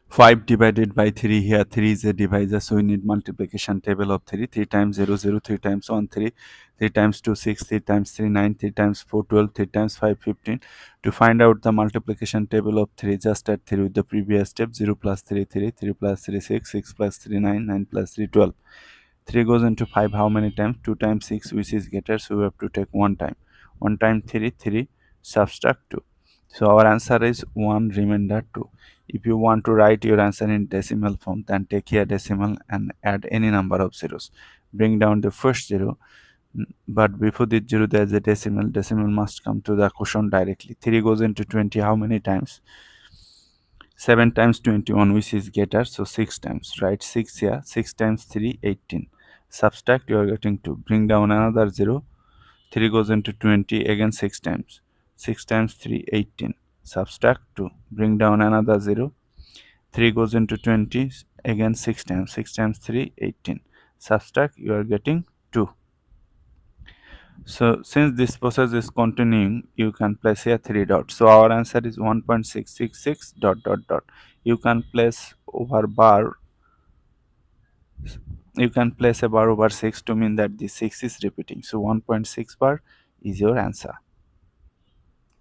5 divided by 3. Here 3 is a divisor, so we need multiplication table of 3. 3 times 0, 0, 3 times 1, 3, 3 times 2, 6, 3 times 3, 9, 3 times 4, 12, 3 times 5, 15. To find out the multiplication table of 3, just add 3 with the previous step. 0 plus 3, 3, 3 plus 3, 6, 6 plus 3, 9, 9 plus 3, 12. 3 goes into 5 how many times? 2 times 6, which is greater, so we have to take 1 time. 1 time 3, 3, subtract 2. So our answer is 1 remainder 2. If you want to write your answer in decimal form, then take here decimal and add any number of zeros. Bring down the first zero, but before the zero there is a decimal. Decimal must come to the quotient directly. 3 goes into 20 how many times? 7 times 21, which is greater, so 6 times. Write 6 here. 6 times 3, 18. Subtract, you are getting 2. Bring down another 0. 3 goes into 20, again 6 times. 6 times 3, 18. Subtract 2. Bring down another 0. 3 goes into 20, again 6 times. 6 times 3, 18. Subtract, you are getting 2. So since this process is continuing, you can place here 3 dots. So our answer is 1.666 dot dot dot. You can place over bar. You can place a bar over 6 to mean that the 6 is repeating. So 1.6 bar is your answer.